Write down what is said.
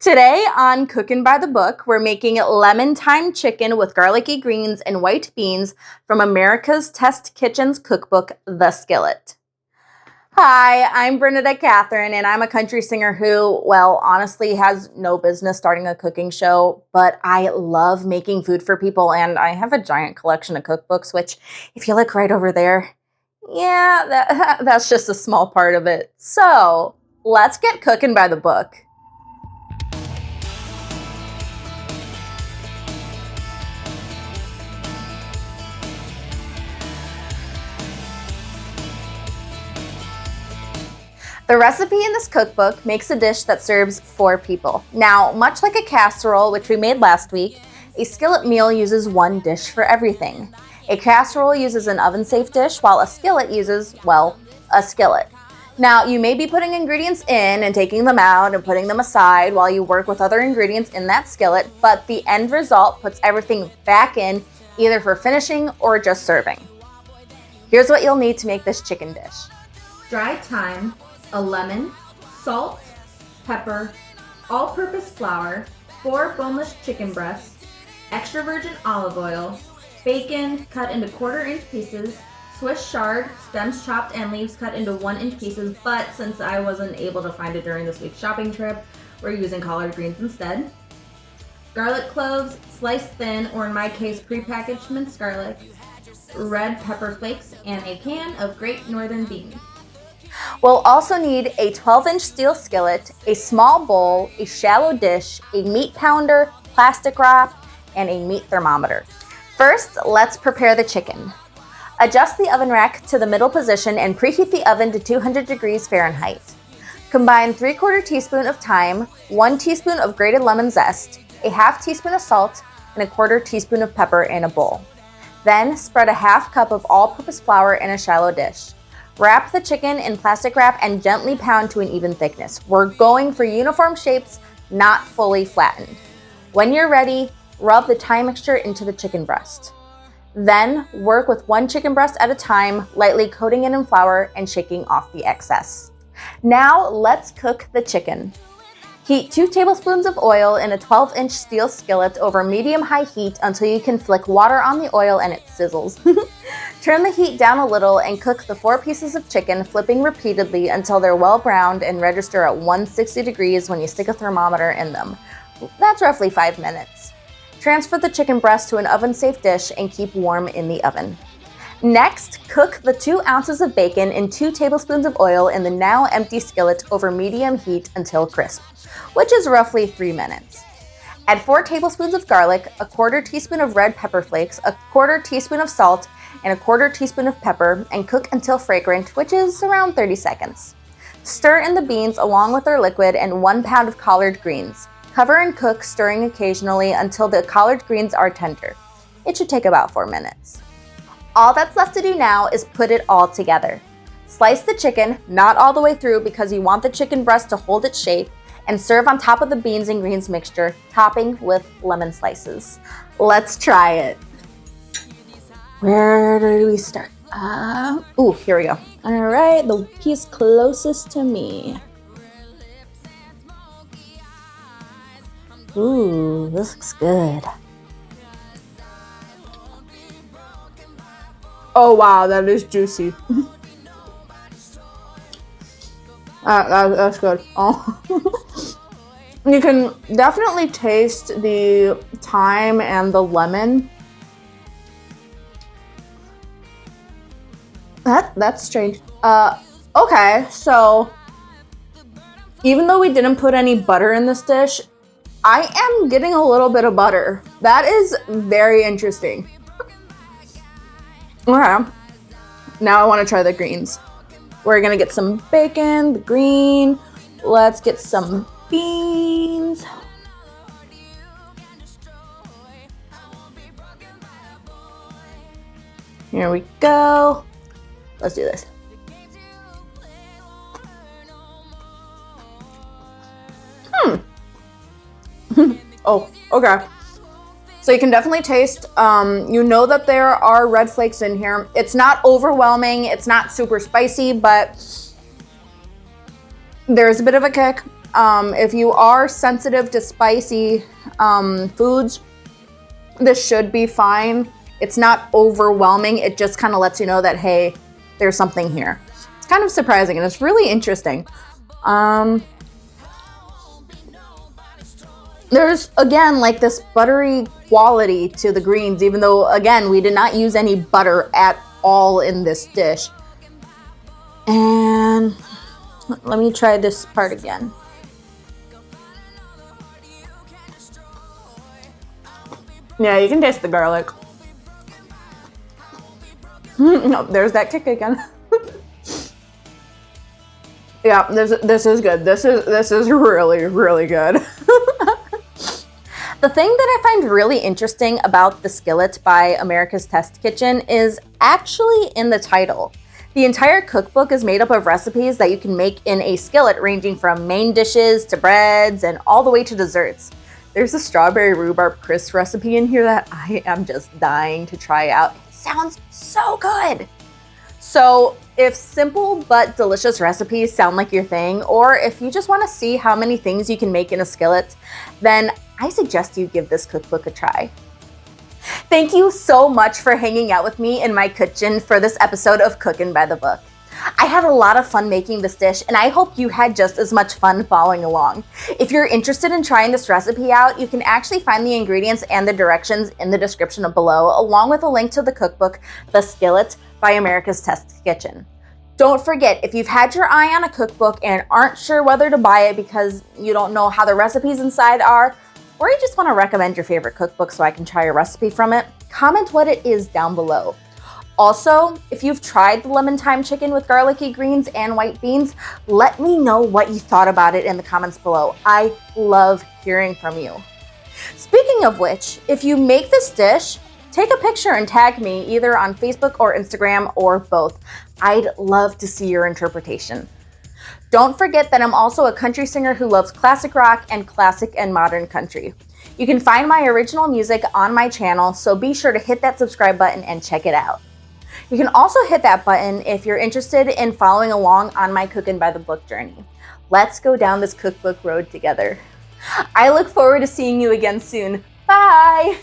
Today on Cookin' by the Book, we're making lemon-thyme chicken with garlicky greens and white beans from America's Test Kitchen's cookbook, The Skillet. Hi, I'm Bernadette Catherine, and I'm a country singer who, well, honestly has no business starting a cooking show, but I love making food for people, and I have a giant collection of cookbooks, which, if you look right over there, yeah, that's just a small part of it. So, let's get cooking by the book. The recipe in this cookbook makes a dish that serves 4 people. Now, much like a casserole, which we made last week, a skillet meal uses one dish for everything. A casserole uses an oven-safe dish, while a skillet uses, well, a skillet. Now, you may be putting ingredients in and taking them out and putting them aside while you work with other ingredients in that skillet, but the end result puts everything back in, either for finishing or just serving. Here's what you'll need to make this chicken dish. Dried thyme, a lemon, salt, pepper, all-purpose flour, 4 boneless chicken breasts, extra virgin olive oil, bacon cut into 1/4-inch pieces, Swiss Chard, stems chopped and leaves cut into 1-inch pieces, but since I wasn't able to find it during this week's shopping trip, we're using collard greens instead. Garlic cloves, sliced thin, or in my case, prepackaged minced garlic, red pepper flakes, and a can of Great Northern beans. We'll also need a 12-inch steel skillet, a small bowl, a shallow dish, a meat pounder, plastic wrap, and a meat thermometer. First, let's prepare the chicken. Adjust the oven rack to the middle position and preheat the oven to 200 degrees Fahrenheit. Combine 3/4 teaspoon of thyme, 1 teaspoon of grated lemon zest, a 1/2 teaspoon of salt, and 1/4 teaspoon of pepper in a bowl. Then spread a 1/2 cup of all-purpose flour in a shallow dish. Wrap the chicken in plastic wrap and gently pound to an even thickness. We're going for uniform shapes, not fully flattened. When you're ready, rub the thyme mixture into the chicken breast. Then work with 1 chicken breast at a time, lightly coating it in flour and shaking off the excess. Now let's cook the chicken. Heat 2 tablespoons of oil in a 12-inch steel skillet over medium-high heat until you can flick water on the oil and it sizzles. Turn the heat down a little and cook the 4 pieces of chicken, flipping repeatedly until they're well browned and register at 160 degrees when you stick a thermometer in them. That's roughly 5 minutes. Transfer the chicken breast to an oven-safe dish and keep warm in the oven. Next, cook the 2 ounces of bacon in 2 tablespoons of oil in the now empty skillet over medium heat until crisp, which is roughly 3 minutes. Add 4 tablespoons of garlic, a 1/4 teaspoon of red pepper flakes, a 1/4 teaspoon of salt, and a 1/4 teaspoon of pepper, and cook until fragrant, which is around 30 seconds. Stir in the beans along with their liquid and 1 pound of collard greens. Cover and cook, stirring occasionally until the collard greens are tender. It should take about 4 minutes. All that's left to do now is put it all together. Slice the chicken, not all the way through because you want the chicken breast to hold its shape, and serve on top of the beans and greens mixture, topping with lemon slices. Let's try it. Where do we start? Here we go. All right, the piece closest to me. Ooh, this looks good. Oh wow, that is juicy. That's good. Oh. You can definitely taste the thyme and the lemon. That's strange. Okay, so even though we didn't put any butter in this dish, I am getting a little bit of butter. That is very interesting. Okay, now I want to try the greens. We're gonna get some bacon, the green. Let's get some beans. Here we go. Let's do this. Oh, okay. So you can definitely taste, you know that there are red flakes in here. It's not overwhelming. It's not super spicy, but there's a bit of a kick. If you are sensitive to spicy foods, this should be fine. It's not overwhelming. It just kind of lets you know that, hey, there's something here. It's kind of surprising and it's really interesting. There's, again, like this buttery quality to the greens, even though, again, we did not use any butter at all in this dish. And let me try this part again. Yeah, you can taste the garlic. No, there's that kick again. Yeah, this is good. This is really, really good. The thing that I find really interesting about the Skillet by America's Test Kitchen is actually in the title. The entire cookbook is made up of recipes that you can make in a skillet, ranging from main dishes to breads and all the way to desserts. There's a strawberry rhubarb crisp recipe in here that I am just dying to try out. It sounds so good. So if simple but delicious recipes sound like your thing, or if you just want to see how many things you can make in a skillet, then I suggest you give this cookbook a try. Thank you so much for hanging out with me in my kitchen for this episode of Cookin' by the Book. I had a lot of fun making this dish, and I hope you had just as much fun following along. If you're interested in trying this recipe out, you can actually find the ingredients and the directions in the description below, along with a link to the cookbook, The Skillet by America's Test Kitchen. Don't forget, if you've had your eye on a cookbook and aren't sure whether to buy it because you don't know how the recipes inside are, or you just want to recommend your favorite cookbook so I can try a recipe from it, comment what it is down below. Also, if you've tried the Lemon-Thyme Chicken with garlicky greens and white beans, let me know what you thought about it in the comments below. I love hearing from you. Speaking of which, if you make this dish, take a picture and tag me either on Facebook or Instagram or both. I'd love to see your interpretation. Don't forget that I'm also a country singer who loves classic rock and classic and modern country. You can find my original music on my channel, so be sure to hit that subscribe button and check it out. You can also hit that button if you're interested in following along on my Cookin' by the Book journey. Let's go down this cookbook road together. I look forward to seeing you again soon. Bye!